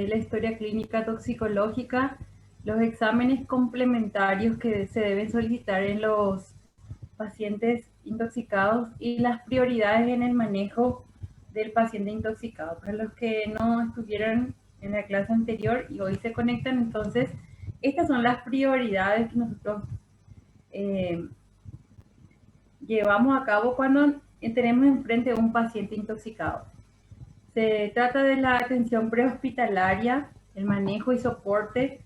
la historia clínica toxicológica, los exámenes complementarios que se deben solicitar en los pacientes intoxicados y las prioridades en el manejo del paciente intoxicado. Para los que no estuvieron en la clase anterior y hoy se conectan, entonces, estas son las prioridades que nosotros llevamos a cabo cuando tenemos enfrente a un paciente intoxicado. Se trata de la atención prehospitalaria, el manejo y soporte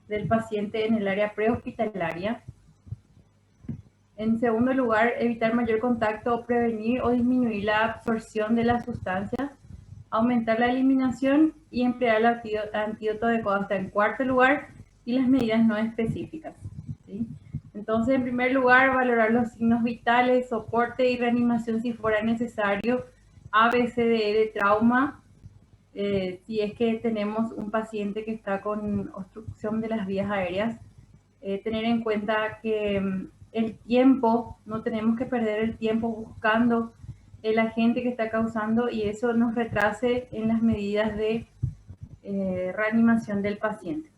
del paciente en el área prehospitalaria. En segundo lugar, evitar mayor contacto o prevenir o disminuir la absorción de la sustancia, aumentar la eliminación y emplear el antídoto adecuado. Hasta en cuarto lugar, y las medidas no específicas. ¿Sí? Entonces, en primer lugar, valorar los signos vitales, soporte y reanimación si fuera necesario, ABCDE de trauma, si es que tenemos un paciente que está con obstrucción de las vías aéreas, tener en cuenta que el tiempo, no tenemos que perder el tiempo buscando el agente que está causando y eso nos retrase en las medidas de reanimación del paciente.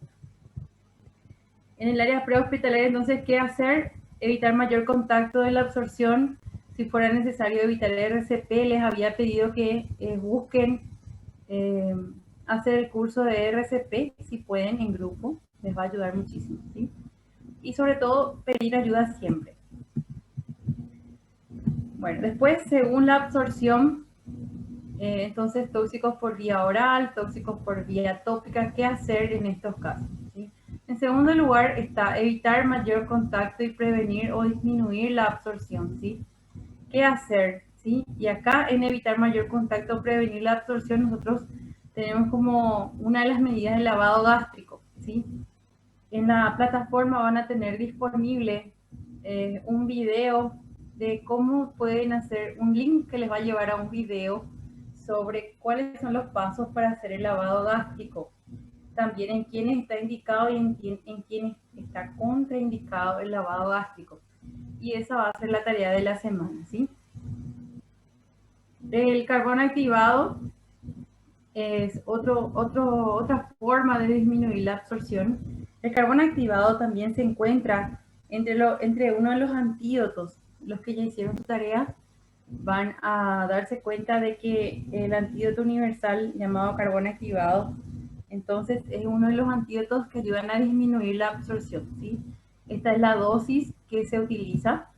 En el área prehospitalaria, entonces, ¿qué hacer? Evitar mayor contacto de la absorción. Si fuera necesario evitar el RCP, les había pedido que busquen hacer el curso de RCP, si pueden, en grupo. Les va a ayudar muchísimo, ¿sí? Y sobre todo, pedir ayuda siempre. Bueno, después, según la absorción, entonces, tóxicos por vía oral, tóxicos por vía tópica, ¿qué hacer en estos casos? ¿Sí? En segundo lugar está evitar mayor contacto y prevenir o disminuir la absorción, ¿sí? ¿Qué hacer? ¿Sí? Y acá en evitar mayor contacto o prevenir la absorción, nosotros tenemos como una de las medidas el lavado gástrico, ¿sí? En la plataforma van a tener disponible un video de cómo pueden hacer, un link que les va a llevar a un video sobre cuáles son los pasos para hacer el lavado gástrico. También en quiénes está indicado y en quiénes está contraindicado el lavado gástrico. Y esa va a ser la tarea de la semana, ¿sí? El carbón activado es otra forma de disminuir la absorción. El carbón activado también se encuentra entre uno de los antídotos. Los que ya hicieron su tarea van a darse cuenta de que el antídoto universal llamado carbón activado, entonces es uno de los antídotos que ayudan a disminuir la absorción, ¿sí? Esta es la dosis que se utiliza.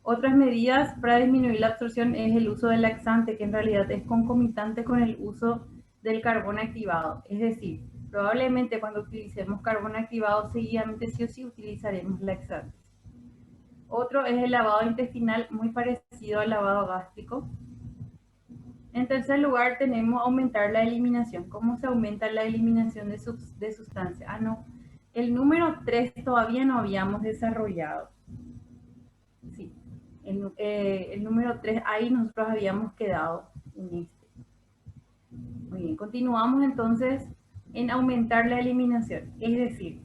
Otras medidas para disminuir la absorción es el uso del laxante, que en realidad es concomitante con el uso del carbón activado. Es decir, probablemente cuando utilicemos carbón activado seguidamente sí o sí utilizaremos laxantes. Otro es el lavado intestinal, muy parecido al lavado gástrico. En tercer lugar tenemos aumentar la eliminación. ¿Cómo se aumenta la eliminación de sustancias? Ah, no. El número 3 todavía no habíamos desarrollado. Sí. El número 3, ahí nosotros habíamos quedado en este. Muy bien, continuamos entonces en aumentar la eliminación. Es decir,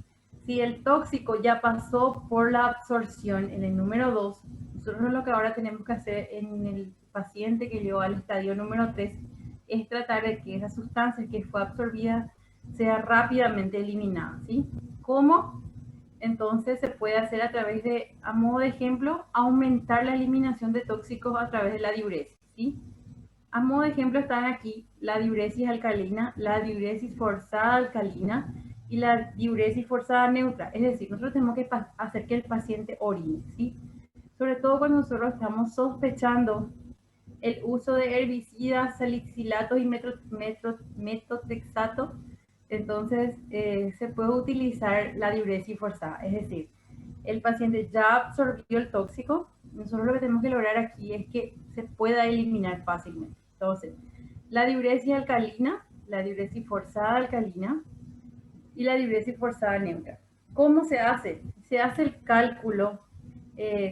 si el tóxico ya pasó por la absorción en el número 2, nosotros lo que ahora tenemos que hacer en el paciente que llegó al estadio número 3 es tratar de que esa sustancia que fue absorbida sea rápidamente eliminada, ¿sí? ¿Cómo? Entonces se puede hacer a través de, a modo de ejemplo, aumentar la eliminación de tóxicos a través de la diuresis, ¿sí? A modo de ejemplo están aquí la diuresis alcalina, la diuresis forzada alcalina y la diuresis forzada neutra. Es decir, nosotros tenemos que hacer que el paciente orine, ¿sí? Sobre todo cuando nosotros estamos sospechando el uso de herbicidas, salicilatos y metotrexato, entonces se puede utilizar la diuresis forzada. Es decir, el paciente ya absorbió el tóxico, nosotros lo que tenemos que lograr aquí es que se pueda eliminar fácilmente. Entonces, la diuresis alcalina, la diuresis forzada alcalina y la diuresis forzada neutra. ¿Cómo se hace? Se hace el cálculo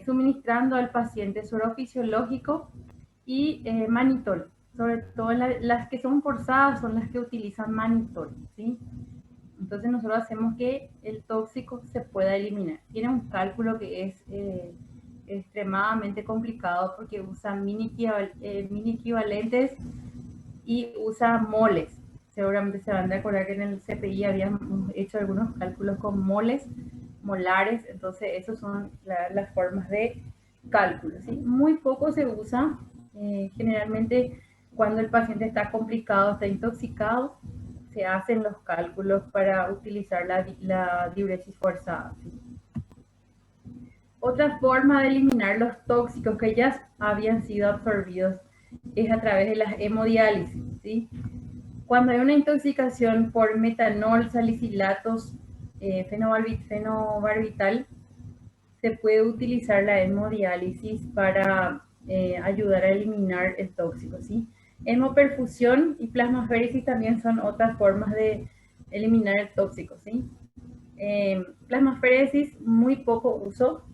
suministrando al paciente suero fisiológico y manitol. Sobre todo las que son forzadas son las que utilizan manitol, ¿sí? Entonces nosotros hacemos que el tóxico se pueda eliminar. Tiene un cálculo que es extremadamente complicado porque usa mini equivalentes y usa moles. seguramente se van a acordar que en el CPI habíamos hecho algunos cálculos con moles, molares, entonces esas son las formas de cálculo, ¿sí? Muy poco se usa, generalmente cuando el paciente está complicado, está intoxicado, se hacen los cálculos para utilizar la diuresis forzada, ¿sí? Otra forma de eliminar los tóxicos que ya habían sido absorbidos es a través de la hemodiálisis, ¿sí? Cuando hay una intoxicación por metanol, salicilatos, fenobarbital, se puede utilizar la hemodiálisis para ayudar a eliminar el tóxico, ¿sí? Hemoperfusión y plasmaféresis también son otras formas de eliminar el tóxico, ¿sí? Plasmaféresis, muy poco uso.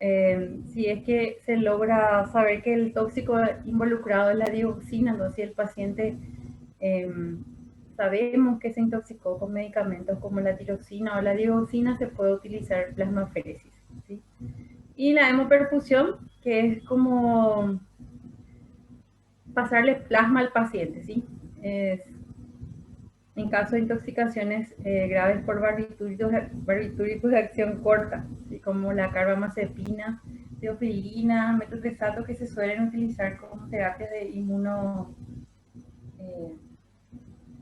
Si es que se logra saber que el tóxico involucrado es la dioxina, entonces si el paciente sabemos que se intoxicó con medicamentos como la tiroxina o la dioxina, se puede utilizar plasmaféresis, ¿sí? Y la hemoperfusión, que es como pasarle plasma al paciente, ¿sí? En caso de intoxicaciones graves por barbitúricos de acción corta, ¿sí? Como la carbamazepina, teofilina, metotrexato, que se suelen utilizar como terapias de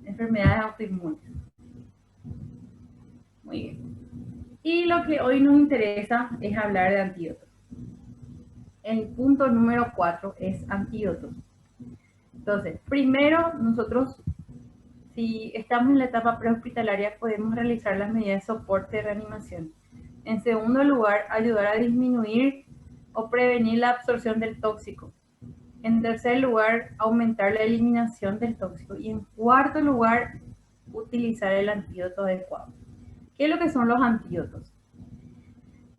enfermedades autoinmunes. Muy bien. Y lo que hoy nos interesa es hablar de antídotos. El punto número 4 es antídotos. Entonces, primero nosotros, si estamos en la etapa prehospitalaria, podemos realizar las medidas de soporte de reanimación. En segundo lugar, ayudar a disminuir o prevenir la absorción del tóxico. En tercer lugar, aumentar la eliminación del tóxico. Y en cuarto lugar, utilizar el antídoto adecuado. ¿Qué es lo que son los antídotos?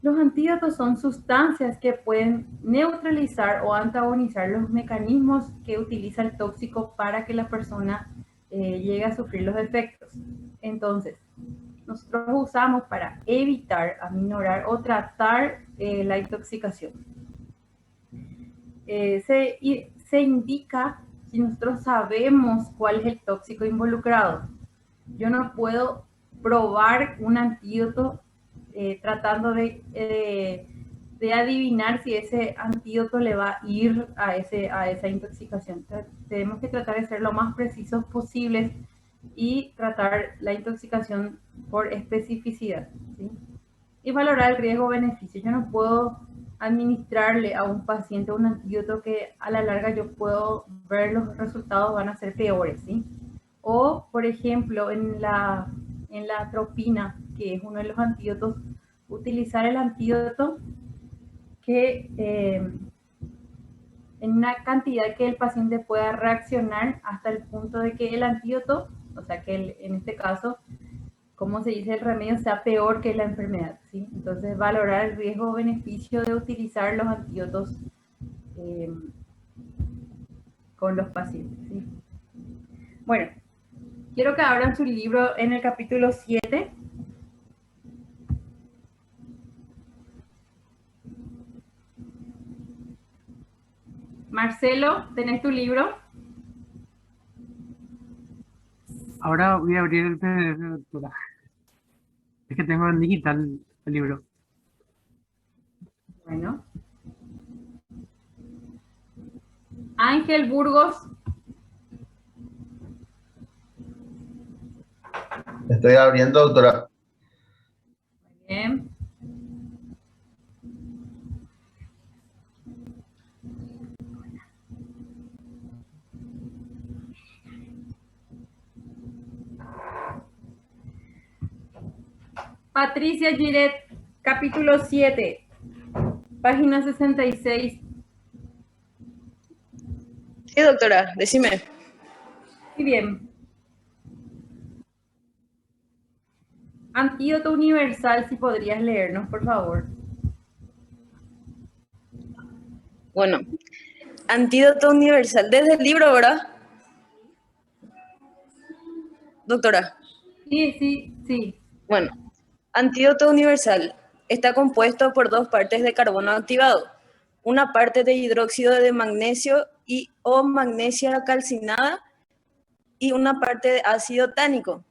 Los antídotos son sustancias que pueden neutralizar o antagonizar los mecanismos que utiliza el tóxico para que la persona llegue a sufrir los efectos. Entonces, nosotros usamos para evitar, aminorar o tratar la intoxicación. Se indica si nosotros sabemos cuál es el tóxico involucrado. Yo no puedo probar un antídoto tratando de adivinar si ese antídoto le va a ir a esa intoxicación. Entonces, tenemos que tratar de ser lo más precisos posibles y tratar la intoxicación por especificidad, ¿sí? Y valorar el riesgo-beneficio. Yo no puedo administrarle a un paciente un antídoto que a la larga yo puedo ver los resultados van a ser peores, ¿sí? O, por ejemplo, en la atropina, que es uno de los antídotos, utilizar el antídoto que en una cantidad que el paciente pueda reaccionar hasta el punto de que el antídoto, o sea, que en este caso, como se dice, el remedio sea peor que la enfermedad, ¿sí? Entonces, valorar el riesgo-beneficio de utilizar los antídotos con los pacientes, ¿sí? Bueno, quiero que abran su libro en el capítulo 7. Marcelo, ¿tenés tu libro? Ahora voy a abrir el PDF, doctora. Es que tengo en digital el libro. Bueno. Ángel Burgos. Estoy abriendo, doctora. Bien. Patricia Giret, capítulo 7, página 66. Sí, doctora, decime. Muy bien. Antídoto universal, si podrías leernos, por favor. Bueno, antídoto universal. Desde el libro, ¿verdad? Doctora. Sí, sí, sí. Bueno, antídoto universal está compuesto por dos partes de carbono activado, una parte de hidróxido de magnesio y o magnesia calcinada y una parte de ácido tánico.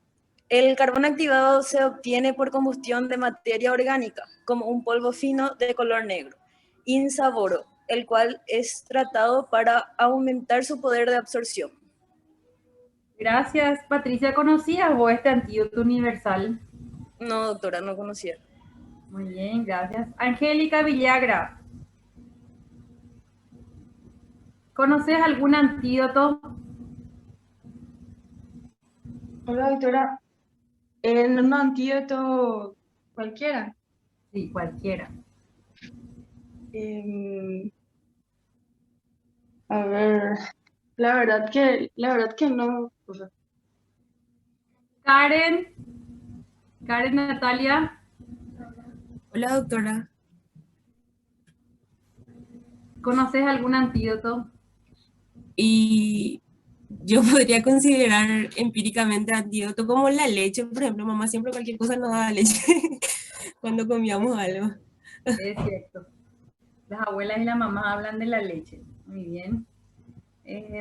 El carbón activado se obtiene por combustión de materia orgánica, como un polvo fino de color negro, insaboro, el cual es tratado para aumentar su poder de absorción. Gracias, Patricia. ¿Conocías vos este antídoto universal? No, doctora, no conocía. Muy bien, gracias. Angélica Villagra, ¿conoces algún antídoto? Hola, doctora. Un antídoto cualquiera. Sí, cualquiera. Em, a ver, la verdad que no. O sea, Karen, Karen Natalia, Hola, doctora. ¿conoces algún antídoto? Y yo podría considerar empíricamente antídoto como la leche, por ejemplo, mamá siempre cualquier cosa nos daba leche cuando comíamos algo. Es cierto. Las abuelas y la mamá hablan de la leche. Muy bien.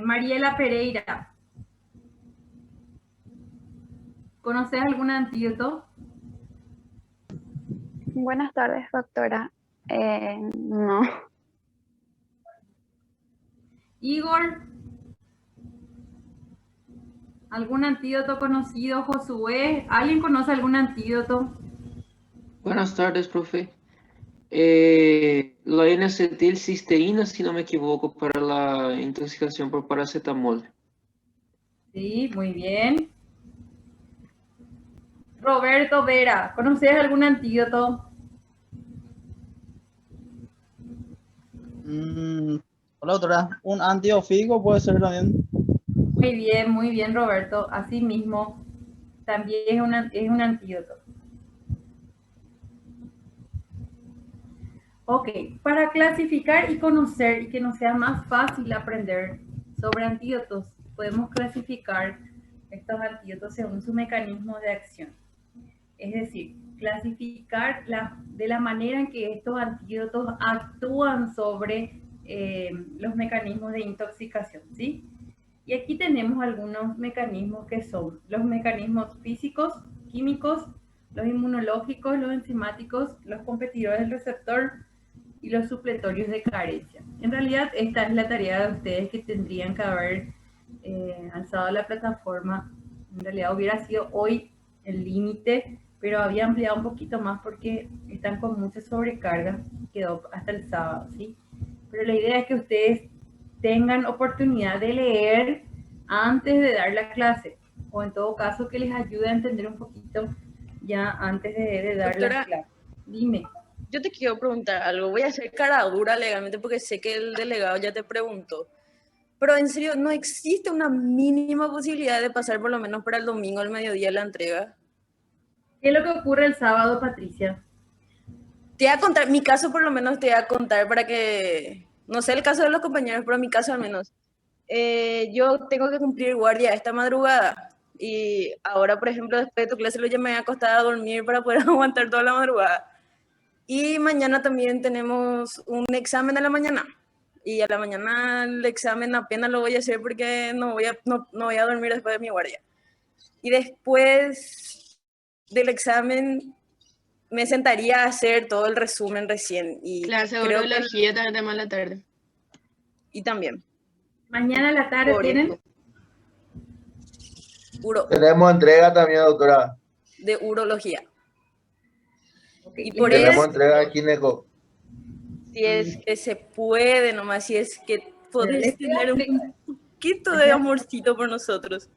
Mariela Pereira, ¿conoces algún antídoto? Buenas tardes, doctora. No, Igor, ¿algún antídoto conocido? Josué, ¿alguien conoce algún antídoto? Buenas tardes, profe. La N-acetilcisteína, si no me equivoco, para la intoxicación por paracetamol. Sí, muy bien. Roberto Vera, ¿conoces algún antídoto? Hola, doctora. Un antiofídico puede ser también. Muy bien, Roberto. Así mismo, también es un antídoto. Ok, para clasificar y conocer y que nos sea más fácil aprender sobre antídotos, podemos clasificar estos antídotos según su mecanismo de acción. Es decir, clasificar de la manera en que estos antídotos actúan sobre los mecanismos de intoxicación, ¿sí? Y aquí tenemos algunos mecanismos que son los mecanismos físicos, químicos, los inmunológicos, los enzimáticos, los competidores del receptor y los supletorios de carencia. En realidad, esta es la tarea de ustedes que tendrían que haber alzado la plataforma. En realidad hubiera sido hoy el límite, pero había ampliado un poquito más porque están con mucha sobrecarga, quedó hasta el sábado, ¿sí? Pero la idea es que ustedes tengan oportunidad de leer antes de dar la clase, o en todo caso que les ayude a entender un poquito ya antes de dar Doctora, la clase. Dime. yo te quiero preguntar algo. Voy a hacer cara dura legalmente porque sé que el delegado ya te preguntó. Pero en serio, ¿no existe una mínima posibilidad de pasar por lo menos para el domingo al mediodía la entrega? ¿Qué es lo que ocurre el sábado, Patricia? Te voy a contar, mi caso por lo menos te voy a contar para que, no sé el caso de los compañeros, pero mi caso al menos. Yo tengo que cumplir guardia esta madrugada y ahora, por ejemplo, después de tu clase ya me voy a acostar a dormir para poder aguantar toda la madrugada. Y mañana también tenemos un examen a la mañana. Y a la mañana el examen apenas lo voy a hacer porque no voy a dormir después de mi guardia. Y después del examen me sentaría a hacer todo el resumen recién. Y clase de creo urología también de mala tarde. y también. Mañana a la tarde Por tienen. eso. Tenemos entrega también, doctora. De urología. Okay. Y por Tenemos eso, entrega de gineco. si es que se puede nomás, si es que podés tener un poquito de amorcito por nosotros.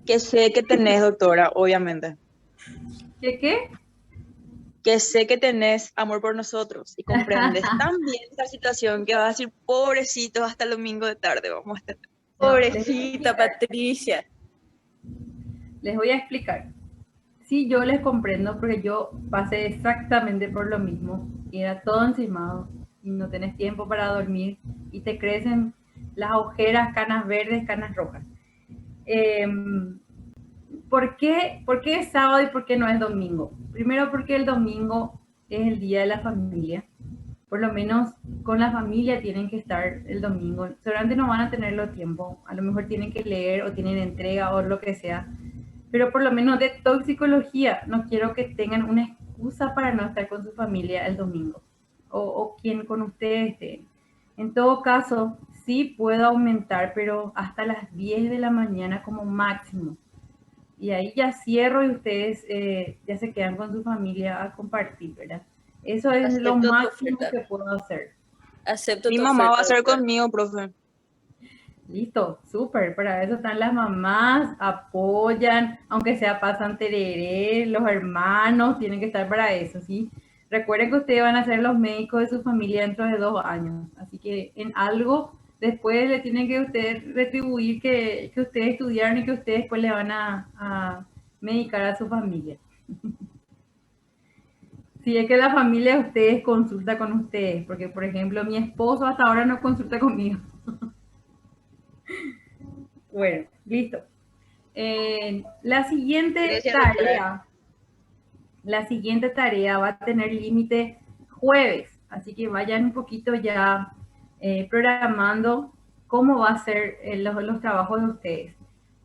Que sé que tenés, doctora, obviamente. ¿Qué? Que sé que tenés amor por nosotros y comprendes tan bien esta situación que vas a decir, pobrecitos, hasta el domingo de tarde vamos a estar. Pobrecita Patricia. Les voy a explicar. Sí, yo les comprendo porque yo pasé exactamente por lo mismo. Y era todo encimado y no tenés tiempo para dormir y te crecen las ojeras, canas verdes, canas rojas. ¿Por qué es sábado y por qué no es domingo? Primero porque el domingo es el día de la familia por lo menos con la familia tienen que estar el domingo. Seguramente no van a tenerlo tiempo, a lo mejor tienen que leer o tienen entrega o lo que sea, pero por lo menos de toxicología no quiero que tengan una excusa para no estar con su familia el domingo o quien con ustedes esté. En todo caso, sí puedo aumentar, pero hasta las 10 de la mañana como máximo. Y ahí ya cierro y ustedes ya se quedan con su familia a compartir, ¿verdad? Eso es lo Acepto tu máximo oferta. que puedo hacer. Acepto Mi tu mamá va a oferta, hacer doctora. conmigo, profe. Listo, súper. Para eso están las mamás, apoyan, aunque sea pasan tereré, los hermanos tienen que estar para eso, ¿sí? Recuerden que ustedes van a ser los médicos de su familia dentro de 2 años, así que en algo después le tienen que ustedes retribuir que ustedes estudiaron y que ustedes después le van a medicar a su familia. Si es que la familia de ustedes consulta con ustedes, porque por ejemplo mi esposo hasta ahora no consulta conmigo. Bueno, listo. La siguiente Gracias, doctora. tarea va a tener límite jueves, así que vayan un poquito ya programando cómo va a ser los trabajos de ustedes.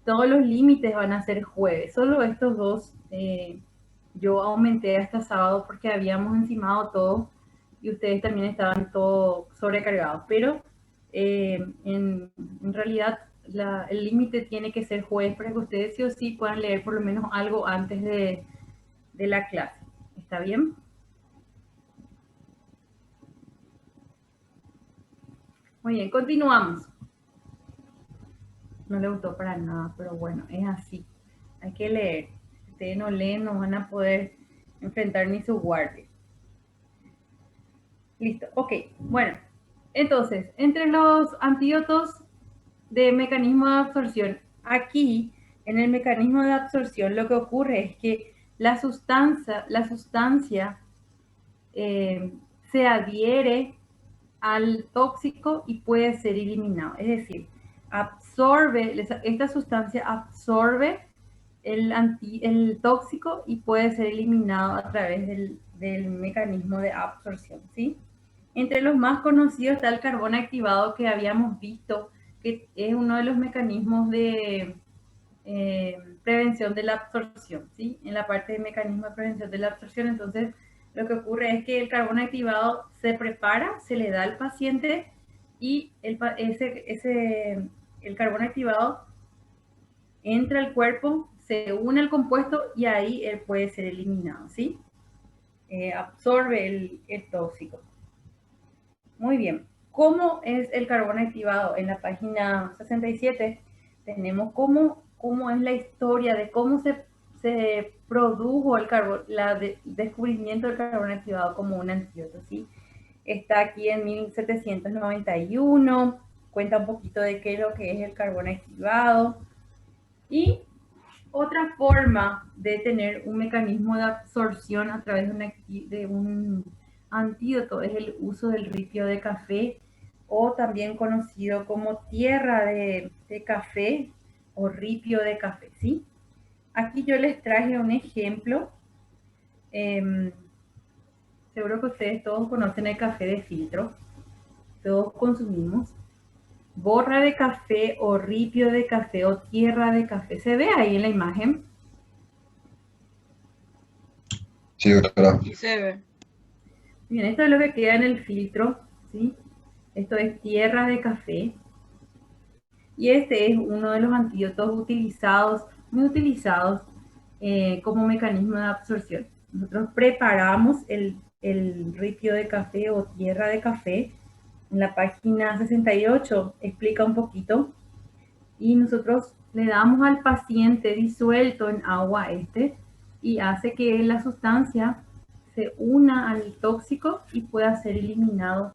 Todos los límites van a ser jueves, solo estos dos yo aumenté hasta sábado porque habíamos encimado todo y ustedes también estaban todos sobrecargados, pero en realidad el límite tiene que ser jueves para que ustedes sí o sí puedan leer por lo menos algo antes de la clase. ¿Está bien? Muy bien, continuamos. No le gustó para nada, pero bueno, es así. Hay que leer. Si ustedes no leen, no van a poder enfrentar ni su guardia. Listo, ok. Bueno, entonces, entre los antídotos de mecanismo de absorción, aquí en el mecanismo de absorción lo que ocurre es que la sustancia se adhiere al tóxico y puede ser eliminado. Es decir, esta sustancia absorbe el tóxico y puede ser eliminado a través del mecanismo de absorción, ¿sí? Entre los más conocidos está el carbón activado que habíamos visto, que es uno de los mecanismos de prevención de la absorción, ¿sí? En la parte de mecanismo de prevención de la absorción, entonces lo que ocurre es que el carbón activado se prepara, se le da al paciente y el carbón activado entra al cuerpo, se une al compuesto y ahí él puede ser eliminado, ¿sí? Absorbe el tóxico. Muy bien. ¿Cómo es el carbón activado? En la página 67 tenemos cómo es la historia de cómo se produjo el descubrimiento del carbón activado como un antídoto, ¿sí? Está aquí en 1791, cuenta un poquito de qué es lo que es el carbón activado. Y otra forma de tener un mecanismo de absorción a través de un antídoto es el uso del ripio de café, o también conocido como tierra de café o ripio de café, ¿sí? Aquí yo les traje un ejemplo. Seguro que ustedes todos conocen el café de filtro, todos consumimos. Borra de café o ripio de café o tierra de café. ¿Se ve ahí en la imagen? Sí, doctora. Sí se ve. Bien, esto es lo que queda en el filtro, ¿sí? Esto es tierra de café. Y este es uno de los antídotos muy utilizados como mecanismo de absorción. Nosotros preparamos el ripio de café o tierra de café. En la página 68 explica un poquito. Y nosotros le damos al paciente disuelto en agua y hace que la sustancia se una al tóxico y pueda ser eliminado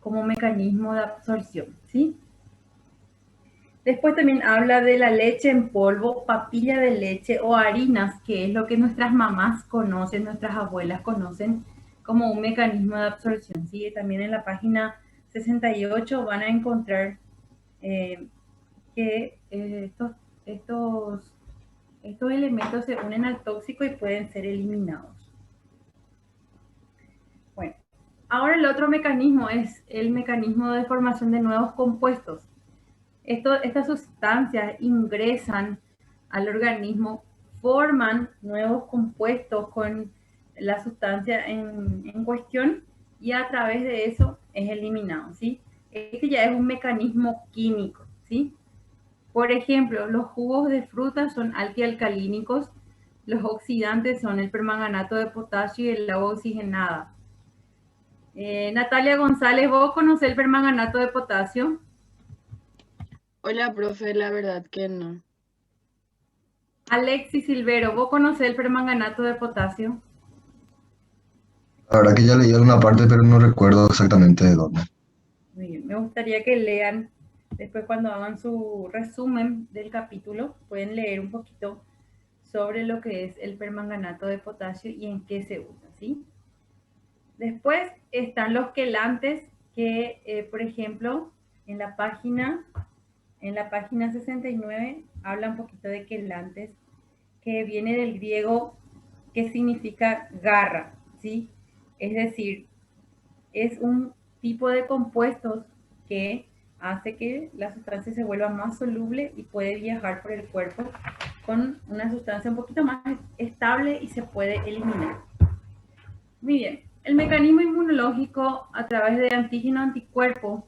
como mecanismo de absorción, ¿sí? Después también habla de la leche en polvo, papilla de leche o harinas, que es lo que nuestras mamás conocen, nuestras abuelas conocen como un mecanismo de absorción, ¿sí? También en la página 68 van a encontrar que estos elementos se unen al tóxico y pueden ser eliminados. Bueno, Ahora el otro mecanismo es el mecanismo de formación de nuevos compuestos. Estas sustancias ingresan al organismo, forman nuevos compuestos con la sustancia en cuestión y a través de eso es eliminado, ¿sí? Este ya es un mecanismo químico, ¿sí? Por ejemplo, los jugos de fruta son antialcalínicos, los oxidantes son el permanganato de potasio y el agua oxigenada. Natalia González, ¿vos conocés el permanganato de potasio? Hola, profe, la verdad que no. Alexis Silvero, ¿vos conocés el permanganato de potasio? La verdad que ya leí alguna parte, pero no recuerdo exactamente de dónde. Muy bien, me gustaría que lean, después cuando hagan su resumen del capítulo, pueden leer un poquito sobre lo que es el permanganato de potasio y en qué se usa, ¿sí? Después están los quelantes que, por ejemplo, en la página 69 habla un poquito de quelantes, que viene del griego que significa garra, ¿sí? Es decir, es un tipo de compuestos que hace que la sustancia se vuelva más soluble y puede viajar por el cuerpo con una sustancia un poquito más estable y se puede eliminar. Muy bien, el mecanismo inmunológico a través de antígeno-anticuerpo,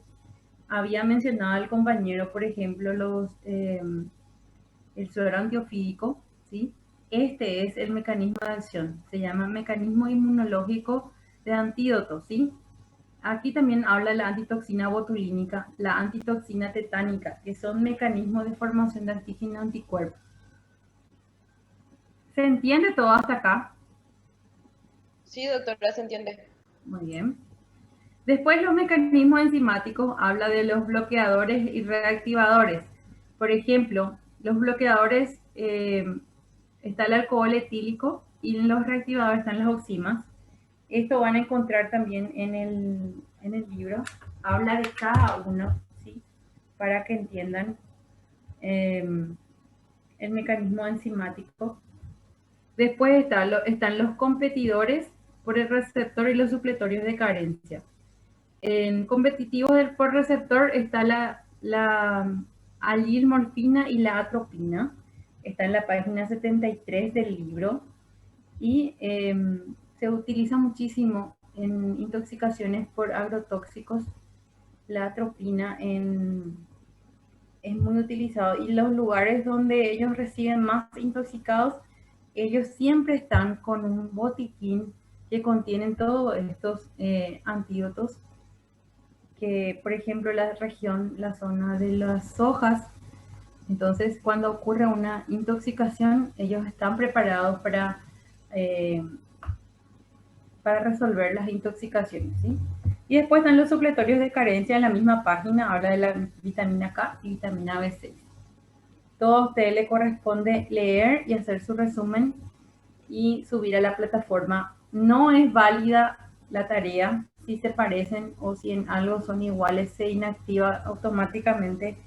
había mencionado el compañero, por ejemplo, el suero antiofídico, ¿sí? Este es el mecanismo de acción, se llama mecanismo inmunológico de antídoto, ¿sí? Aquí también habla la antitoxina botulínica, la antitoxina tetánica, que son mecanismos de formación de antígeno anticuerpo. ¿Se entiende todo hasta acá? Sí, doctora, se entiende. Muy bien. Después los mecanismos enzimáticos habla de los bloqueadores y reactivadores. Por ejemplo, los bloqueadores está el alcohol etílico y en los reactivadores están las oximas. Esto van a encontrar también en el libro. Habla de cada uno, ¿sí? Para que entiendan el mecanismo enzimático. Después están los competidores por el receptor y los supletorios de carencia. En competitivos por receptor está la alilmorfina y la atropina. Está en la página 73 del libro. Y se utiliza muchísimo en intoxicaciones por agrotóxicos. La atropina es muy utilizado. Y los lugares donde ellos reciben más intoxicados, ellos siempre están con un botiquín que contienen todos estos antídotos. Que, por ejemplo, la zona de las hojas. Entonces, cuando ocurre una intoxicación, ellos están preparados para resolver las intoxicaciones, ¿sí? Y después están los supletorios de carencia en la misma página, habla de la vitamina K y vitamina B6. Todo a usted le corresponde leer y hacer su resumen y subir a la plataforma. No es válida la tarea si se parecen o si en algo son iguales, se inactiva automáticamente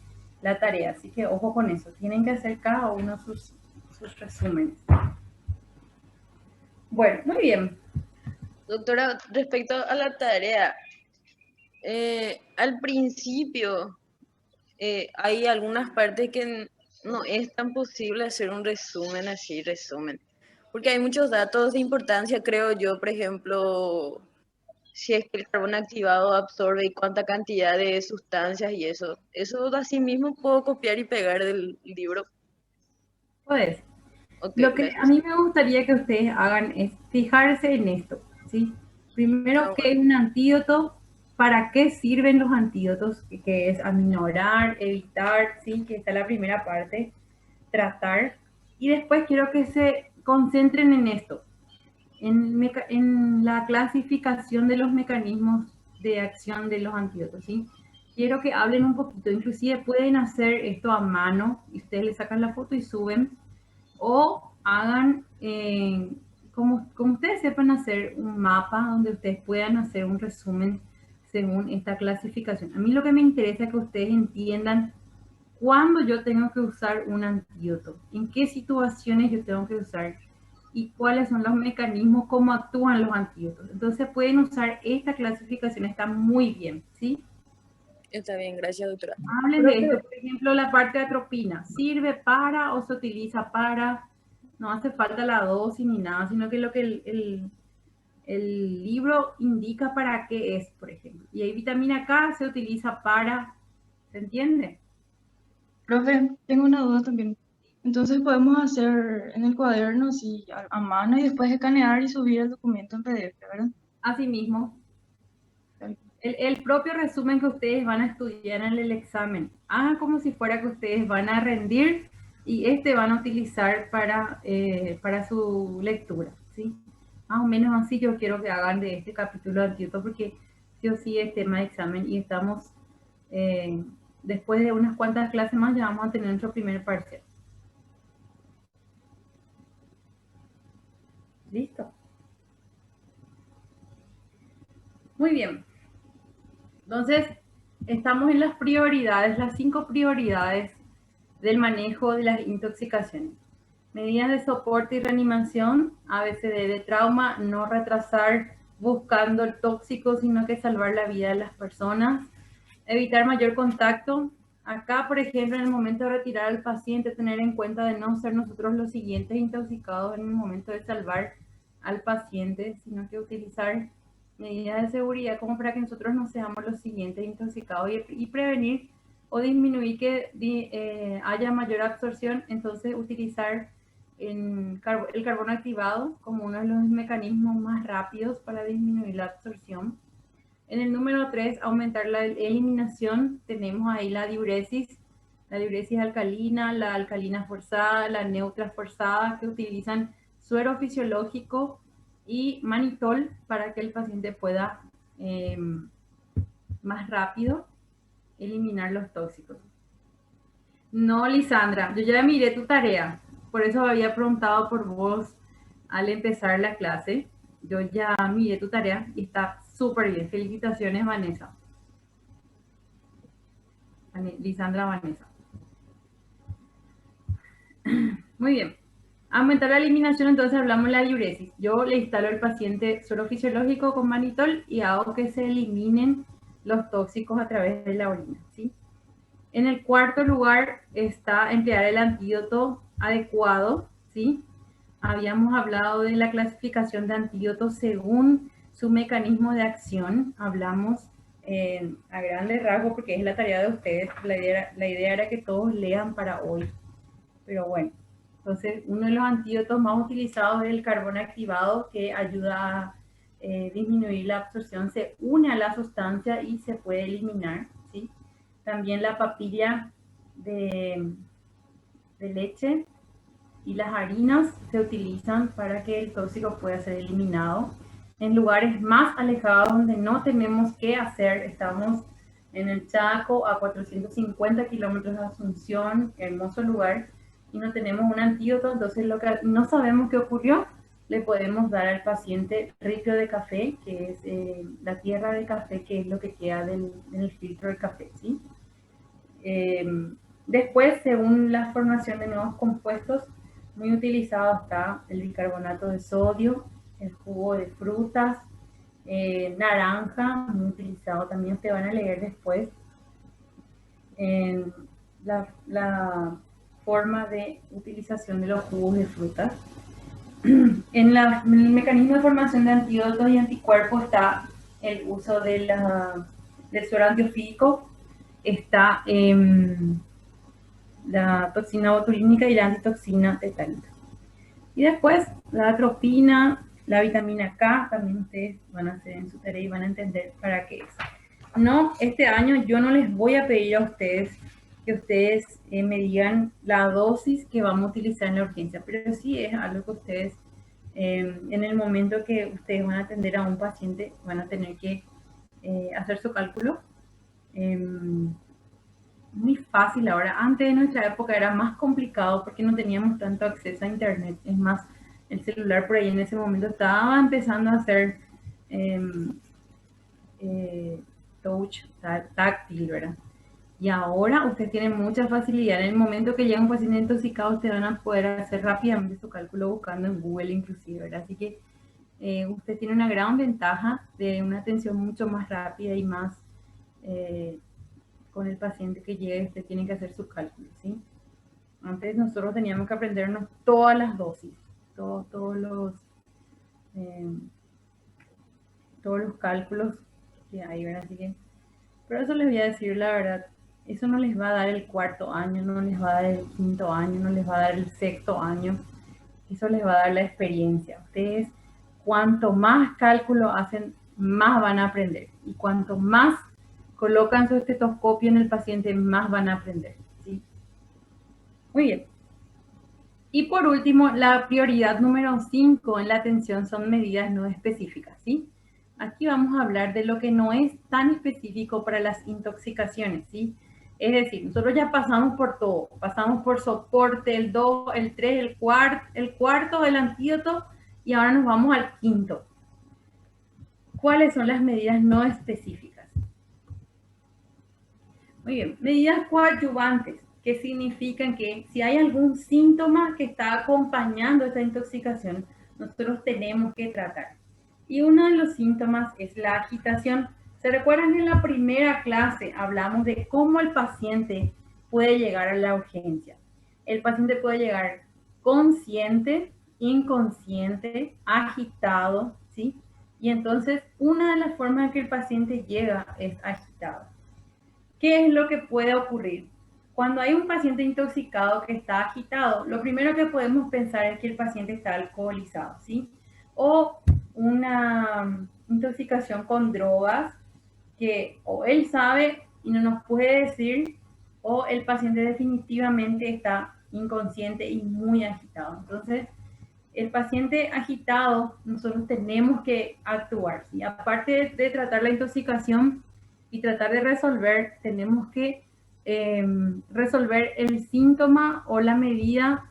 la tarea. Así que ojo con eso, tienen que hacer cada uno sus resúmenes. Bueno, muy bien. Doctora, respecto a la tarea, al principio hay algunas partes que no es tan posible hacer un resumen así, porque hay muchos datos de importancia, creo yo, por ejemplo, si es que el carbón activado absorbe y cuánta cantidad de sustancias y eso así mismo puedo copiar y pegar del libro. Pues, Okay, lo que gracias. a mí me gustaría que ustedes hagan es fijarse en esto, ¿sí? Primero, ¿qué es un antídoto? ¿Para qué sirven los antídotos? Que es aminorar, evitar, ¿sí? Que está la primera parte, tratar. Y después quiero que se concentren en esto, en la clasificación de los mecanismos de acción de los antídotos, ¿sí? Quiero que hablen un poquito, inclusive pueden hacer esto a mano, y ustedes le sacan la foto y suben, o hagan, como ustedes sepan hacer un mapa donde ustedes puedan hacer un resumen según esta clasificación. A mí lo que me interesa es que ustedes entiendan cuándo yo tengo que usar un antídoto, en qué situaciones yo tengo que usar y cuáles son los mecanismos, cómo actúan los antídotos. Entonces pueden usar esta clasificación, está muy bien, ¿sí? Está bien, gracias, doctora. Hablen de esto, por ejemplo, la parte de atropina. ¿Sirve para o se utiliza para? No hace falta la dosis ni nada, sino que lo que el libro indica para qué es, por ejemplo. Y hay vitamina K se utiliza para, ¿se entiende? Profe, tengo una duda también. Entonces podemos hacer en el cuaderno, sí, a mano y después escanear y subir el documento en PDF, ¿verdad? Asimismo, el propio resumen que ustedes van a estudiar en el examen, hagan como si fuera que ustedes van a rendir y van a utilizar para su lectura, ¿sí? Más o menos así yo quiero que hagan de este capítulo de antídoto, porque sí o sí es tema de examen y estamos, después de unas cuantas clases más, ya vamos a tener nuestro primer parcial. ¿Listo? Muy bien. Entonces, estamos en las prioridades, las 5 prioridades del manejo de las intoxicaciones. Medidas de soporte y reanimación, ABCD de trauma, no retrasar buscando el tóxico, sino que salvar la vida de las personas. Evitar mayor contacto. Acá, por ejemplo, en el momento de retirar al paciente, tener en cuenta de no ser nosotros los siguientes intoxicados en el momento de salvar al paciente, sino que utilizar medidas de seguridad como para que nosotros no seamos los siguientes intoxicados y prevenir o disminuir que haya mayor absorción. Entonces utilizar el carbono activado como uno de los mecanismos más rápidos para disminuir la absorción. En el número 3, aumentar la eliminación. Tenemos ahí la diuresis alcalina, la alcalina forzada, la neutra forzada, que utilizan suero fisiológico y manitol para que el paciente pueda más rápido eliminar los tóxicos. No, Lisandra, yo ya miré tu tarea, por eso había preguntado por vos al empezar la clase. Yo ya miré tu tarea y está súper bien. Felicitaciones, Vanessa. Lisandra, Vanessa. Muy bien. Aumentar la eliminación, entonces hablamos de la diuresis. Yo le instalo al paciente suero fisiológico con manitol y hago que se eliminen los tóxicos a través de la orina, ¿sí? En el cuarto lugar está emplear el antídoto adecuado, ¿sí? Habíamos hablado de la clasificación de antídotos según su mecanismo de acción. Hablamos a grandes rasgos porque es la tarea de ustedes. La idea era que todos lean para hoy. Pero bueno, entonces uno de los antídotos más utilizados es el carbono activado, que ayuda a disminuir la absorción, se une a la sustancia y se puede eliminar, ¿sí? También la papilla de leche y las harinas se utilizan para que el tóxico pueda ser eliminado. En lugares más alejados donde no tenemos qué hacer, estamos en el Chaco, a 450 kilómetros de Asunción, hermoso lugar, y no tenemos un antídoto, entonces lo que no sabemos qué ocurrió, le podemos dar al paciente ripio de café, que es la tierra de café, que es lo que queda del filtro de café, ¿sí? Después, según la formación de nuevos compuestos, muy utilizado está el bicarbonato de sodio, el jugo de frutas, naranja, muy utilizado también, ustedes van a leer después la forma de utilización de los jugos de frutas. En el mecanismo de formación de antídotos y anticuerpos está el uso del suero antiofídico, está la toxina botulínica y la antitoxina tetánica. Y después la atropina, la vitamina K, también ustedes van a hacer en su tarea y van a entender para qué es. No, este año yo no les voy a pedir a ustedes que ustedes me digan la dosis que vamos a utilizar en la urgencia, pero sí es algo que ustedes, en el momento que ustedes van a atender a un paciente, van a tener que hacer su cálculo. Muy fácil ahora. Antes de nuestra época era más complicado porque no teníamos tanto acceso a internet. Es más, el celular por ahí en ese momento estaba empezando a hacer touch, táctil, ¿verdad? Y ahora ustedes tienen mucha facilidad. En el momento que llega un paciente intoxicado, ustedes van a poder hacer rápidamente su cálculo buscando en Google inclusive, ¿verdad? Así que usted tiene una gran ventaja de una atención mucho más rápida y más con el paciente que llegue. Usted tiene que hacer su cálculo, ¿sí? Antes nosotros teníamos que aprendernos todas las dosis, todos los cálculos que hay, ¿verdad? Así que, pero eso les voy a decir la verdad, eso no les va a dar el cuarto año, no les va a dar el quinto año, no les va a dar el sexto año, eso les va a dar la experiencia. Ustedes, cuanto más cálculo hacen, más van a aprender, y cuanto más colocan su estetoscopio en el paciente, más van a aprender, ¿sí? Muy bien. Y por último, la prioridad número 5 en la atención son medidas no específicas, ¿sí? Aquí vamos a hablar de lo que no es tan específico para las intoxicaciones, ¿sí? Es decir, nosotros ya pasamos por todo, pasamos por soporte, el 2, el 3, el cuarto, el antídoto, y ahora nos vamos al quinto. ¿Cuáles son las medidas no específicas? Muy bien, medidas coadyuvantes, que significan que si hay algún síntoma que está acompañando esta intoxicación, nosotros tenemos que tratar. Y uno de los síntomas es la agitación. ¿Se recuerdan? En la primera clase hablamos de cómo el paciente puede llegar a la urgencia. El paciente puede llegar consciente, inconsciente, agitado, ¿sí? Y entonces una de las formas en que el paciente llega es agitado. ¿Qué es lo que puede ocurrir? Cuando hay un paciente intoxicado que está agitado, lo primero que podemos pensar es que el paciente está alcoholizado, ¿sí? O una intoxicación con drogas que o él sabe y no nos puede decir, o el paciente definitivamente está inconsciente y muy agitado. Entonces, el paciente agitado, nosotros tenemos que actuar, ¿sí? Aparte de tratar la intoxicación y tratar de resolver, tenemos que resolver el síntoma o la medida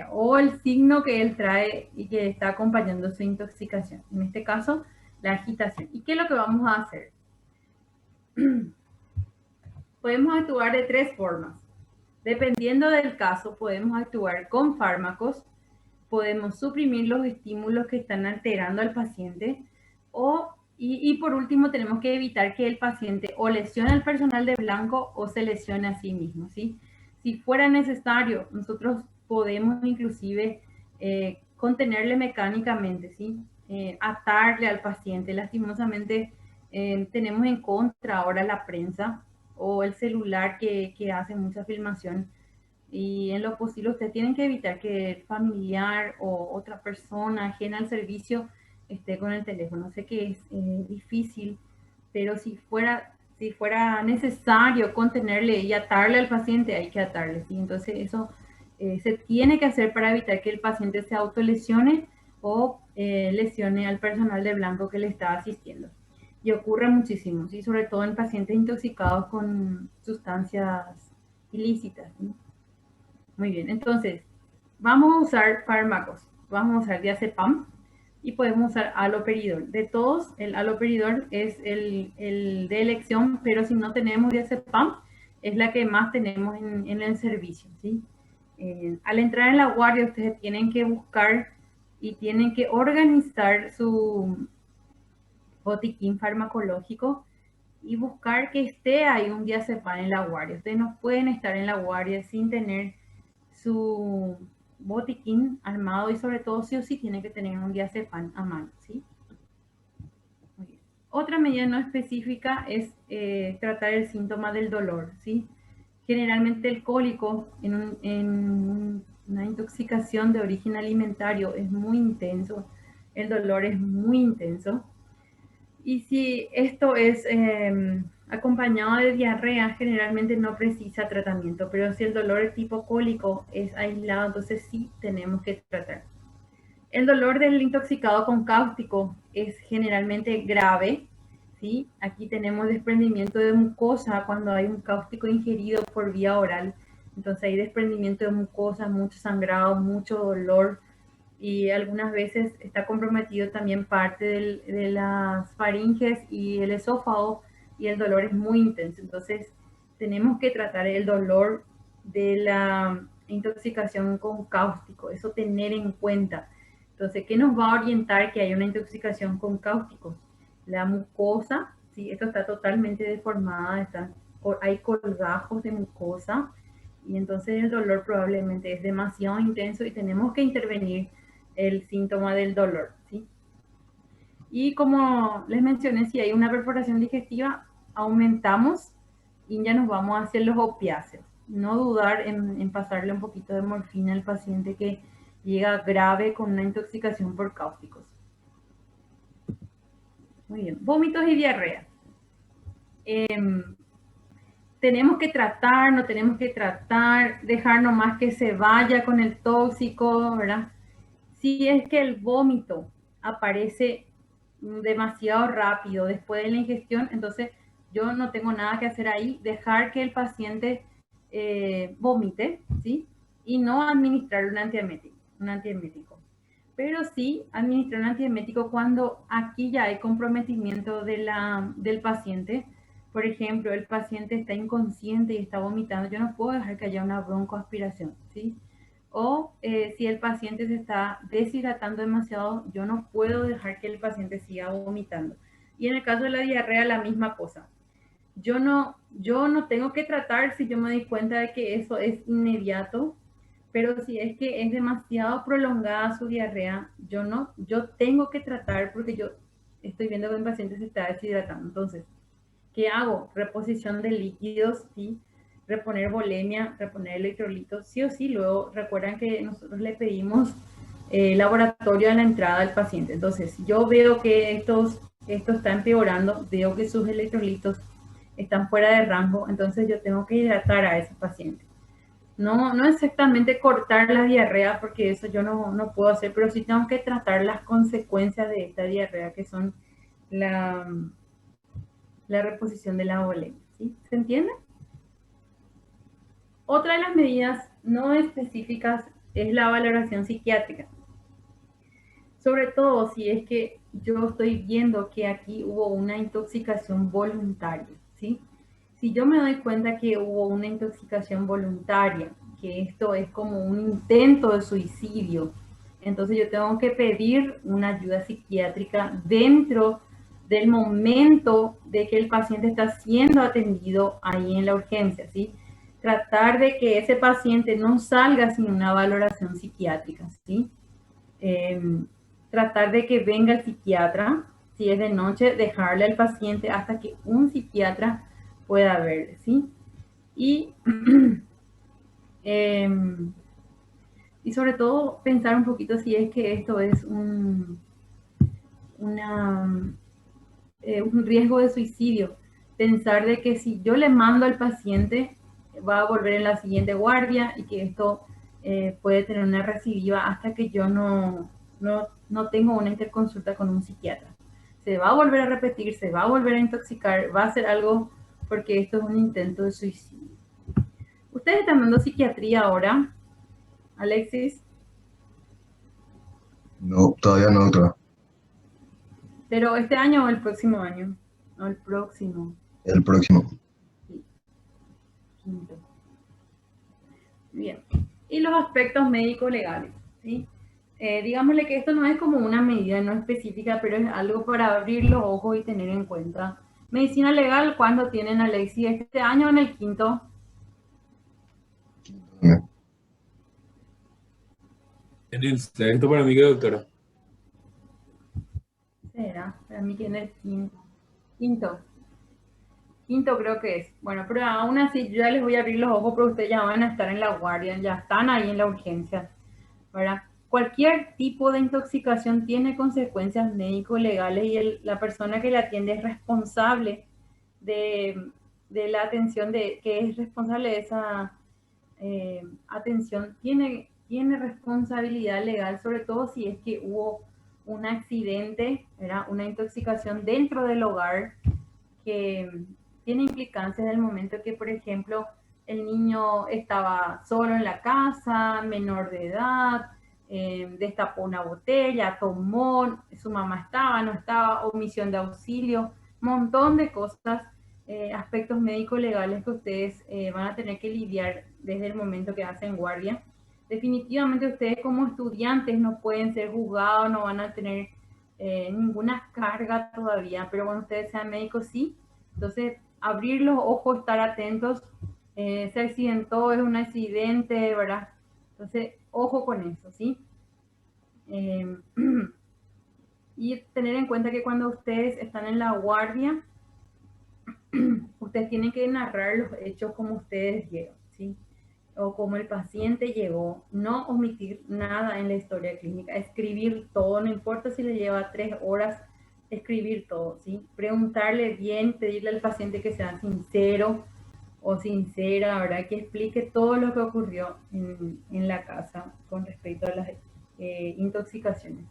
o el signo que él trae y que está acompañando su intoxicación. En este caso, la agitación. ¿Y qué es lo que vamos a hacer? Podemos actuar de 3 formas. Dependiendo del caso, podemos actuar con fármacos, podemos suprimir los estímulos que están alterando al paciente y por último tenemos que evitar que el paciente o lesione al personal de blanco o se lesione a sí mismo, ¿sí? Si fuera necesario, nosotros podemos inclusive contenerle mecánicamente, ¿sí? Atarle al paciente. Lastimosamente tenemos en contra ahora la prensa o el celular que hace mucha filmación. Y en lo posible ustedes tienen que evitar que el familiar o otra persona ajena al servicio esté con el teléfono. Sé que es difícil, pero si fuera necesario contenerle y atarle al paciente, hay que atarle, ¿sí? Entonces eso se tiene que hacer para evitar que el paciente se autolesione o lesione al personal de blanco que le está asistiendo. Y ocurre muchísimo, ¿sí? Sobre todo en pacientes intoxicados con sustancias ilícitas, ¿sí? Muy bien, entonces vamos a usar fármacos. Vamos a usar diazepam y podemos usar haloperidol. De todos, el haloperidol es el de elección, pero si no tenemos diazepam, es la que más tenemos en el servicio, ¿sí? Al entrar en la guardia, ustedes tienen que buscar y tienen que organizar su botiquín farmacológico y buscar que esté ahí un diazepam en la guardia. Ustedes no pueden estar en la guardia sin tener su botiquín armado y sobre todo sí o sí tiene que tener un diazepam a mano, ¿sí? Muy bien. Otra medida no específica es tratar el síntoma del dolor, ¿sí? Generalmente el cólico en una intoxicación de origen alimentario es muy intenso, el dolor es muy intenso. Y si esto es acompañado de diarrea, generalmente no precisa tratamiento, pero si el dolor de tipo cólico es aislado, entonces sí tenemos que tratar. El dolor del intoxicado con cáustico es generalmente grave, ¿sí? Aquí tenemos desprendimiento de mucosa cuando hay un cáustico ingerido por vía oral. Entonces hay desprendimiento de mucosa, mucho sangrado, mucho dolor, y algunas veces está comprometido también parte de las faringes y el esófago y el dolor es muy intenso. Entonces tenemos que tratar el dolor de la intoxicación con cáustico, eso tener en cuenta. Entonces, ¿qué nos va a orientar que hay una intoxicación con cáusticos? La mucosa, ¿sí? Esto está totalmente deformada, hay colgajos de mucosa, y entonces el dolor probablemente es demasiado intenso y tenemos que intervenir el síntoma del dolor, ¿sí? Y como les mencioné, si hay una perforación digestiva, aumentamos y ya nos vamos hacia los opiáceos. No dudar en pasarle un poquito de morfina al paciente que llega grave con una intoxicación por cáusticos. Muy bien, vómitos y diarrea. Tenemos que tratar, no tenemos que tratar, dejar nomás que se vaya con el tóxico, ¿verdad? Si es que el vómito aparece demasiado rápido después de la ingestión, entonces yo no tengo nada que hacer ahí, dejar que el paciente vomite, ¿sí? Y no administrar un antiemético. Pero sí administrar un antiemético cuando aquí ya hay comprometimiento del paciente. Por ejemplo, el paciente está inconsciente y está vomitando, yo no puedo dejar que haya una broncoaspiración, ¿sí? O si el paciente se está deshidratando demasiado, yo no puedo dejar que el paciente siga vomitando. Y en el caso de la diarrea, la misma cosa. Yo no tengo que tratar si yo me doy cuenta de que eso es inmediato, pero si es que es demasiado prolongada su diarrea, yo tengo que tratar porque yo estoy viendo que el paciente se está deshidratando. Entonces, ¿qué hago? Reposición de líquidos, ¿sí? Reponer volemia, reponer electrolitos, sí o sí. Luego recuerdan que nosotros le pedimos laboratorio a la entrada del paciente. Entonces, si yo veo que esto está empeorando, veo que sus electrolitos están fuera de rango, entonces yo tengo que hidratar a ese paciente. No exactamente cortar la diarrea, porque eso yo no puedo hacer, pero sí tengo que tratar las consecuencias de esta diarrea, que son la reposición de la volemia, ¿sí? ¿Se entiende? Otra de las medidas no específicas es la valoración psiquiátrica. Sobre todo si es que yo estoy viendo que aquí hubo una intoxicación voluntaria, ¿sí? Si yo me doy cuenta que hubo una intoxicación voluntaria, que esto es como un intento de suicidio, entonces yo tengo que pedir una ayuda psiquiátrica dentro del momento de que el paciente está siendo atendido ahí en la urgencia, ¿sí? Tratar de que ese paciente no salga sin una valoración psiquiátrica, ¿sí? Tratar de que venga el psiquiatra, si es de noche, dejarle al paciente hasta que un psiquiatra pueda verle, ¿sí? Y sobre todo pensar un poquito si es que esto es un riesgo de suicidio. Pensar de que si yo le mando al paciente, va a volver en la siguiente guardia y que esto puede tener una recidiva hasta que yo no tengo una interconsulta con un psiquiatra. Se va a volver a repetir, se va a volver a intoxicar, va a hacer algo porque esto es un intento de suicidio. ¿Ustedes están dando psiquiatría ahora, Alexis? No, todavía no, doctora. ¿Pero este año o el próximo año? No, el próximo. El próximo. Sí. Quinto. Bien. Y los aspectos médicos legales, ¿sí? Digámosle que esto no es como una medida no específica, pero es algo para abrir los ojos y tener en cuenta. Medicina legal, ¿cuándo tienen, Alexis? ¿Este año o en el quinto? En el sexto para mí que doctora. Será, para mí que en el quinto. Quinto creo que es. Bueno, pero aún así yo ya les voy a abrir los ojos, pero ustedes ya van a estar en la guardia, ya están ahí en la urgencia, ¿verdad? Cualquier tipo de intoxicación tiene consecuencias médico-legales y la persona que la atiende es responsable de la atención, que es responsable de esa atención, tiene responsabilidad legal, sobre todo si es que hubo un accidente, ¿verdad? Una intoxicación dentro del hogar que tiene implicancias del momento que, por ejemplo, el niño estaba solo en la casa, menor de edad, destapó una botella, tomó, su mamá estaba, no estaba, omisión de auxilio, montón de cosas aspectos médico-legales que ustedes van a tener que lidiar desde el momento que hacen guardia. Definitivamente ustedes como estudiantes no pueden ser juzgados, no van a tener ninguna carga todavía, pero cuando ustedes sean médicos sí. Entonces, abrir los ojos, estar atentos, se accidentó, es un accidente, ¿verdad? Entonces, ojo con eso, ¿sí? Y tener en cuenta que cuando ustedes están en la guardia, ustedes tienen que narrar los hechos como ustedes vieron, ¿sí? O como el paciente llegó, no omitir nada en la historia clínica, escribir todo, no importa si le lleva 3 horas, escribir todo, ¿sí? Preguntarle bien, pedirle al paciente que sea sincero o sincera, ¿verdad? Que explique todo lo que ocurrió en la casa con respecto a las intoxicaciones.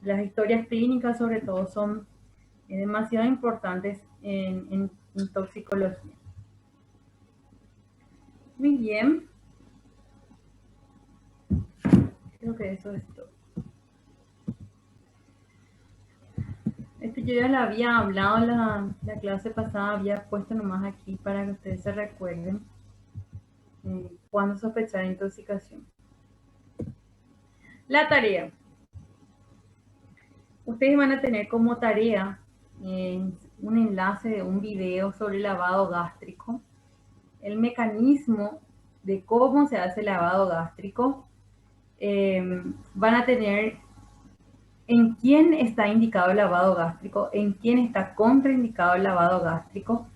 Las historias clínicas sobre todo son demasiado importantes en toxicología. Muy bien. Creo que eso es todo. Esto yo ya lo había hablado la clase pasada, había puesto nomás aquí para que ustedes se recuerden cuándo sospechar intoxicación. La tarea. Ustedes van a tener como tarea un enlace de un video sobre lavado gástrico, el mecanismo de cómo se hace el lavado gástrico. Van a tener en quién está indicado el lavado gástrico, en quién está contraindicado el lavado gástrico,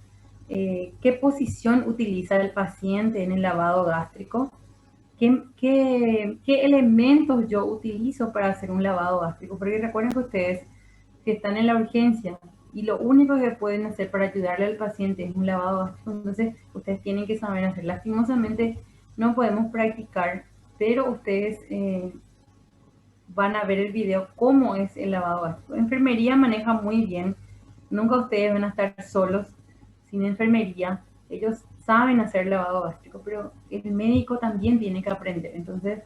qué posición utiliza el paciente en el lavado gástrico, qué elementos yo utilizo para hacer un lavado gástrico, porque recuerden que ustedes que están en la urgencia y lo único que pueden hacer para ayudarle al paciente es un lavado gástrico, entonces ustedes tienen que saber hacer. Lastimosamente no podemos practicar, pero ustedes van a ver el video cómo es el lavado gástrico. Enfermería maneja muy bien, nunca ustedes van a estar solos sin enfermería, ellos saben hacer lavado gástrico, pero el médico también tiene que aprender. Entonces,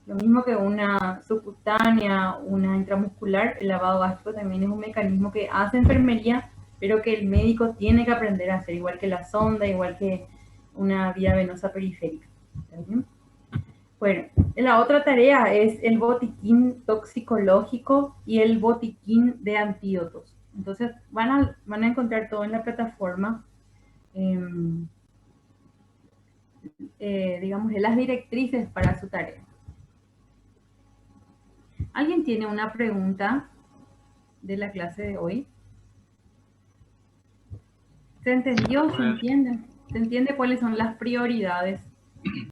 lo mismo que una subcutánea, una intramuscular, el lavado gástrico también es un mecanismo que hace enfermería, pero que el médico tiene que aprender a hacer, igual que la sonda, igual que una vía venosa periférica. ¿Está bien? Bueno, la otra tarea es el botiquín toxicológico y el botiquín de antídotos. Entonces, van a encontrar todo en la plataforma. Digamos, las directrices para su tarea. ¿Alguien tiene una pregunta de la clase de hoy? ¿Se entendió? ¿Se entiende? ¿Se entiende cuáles son las prioridades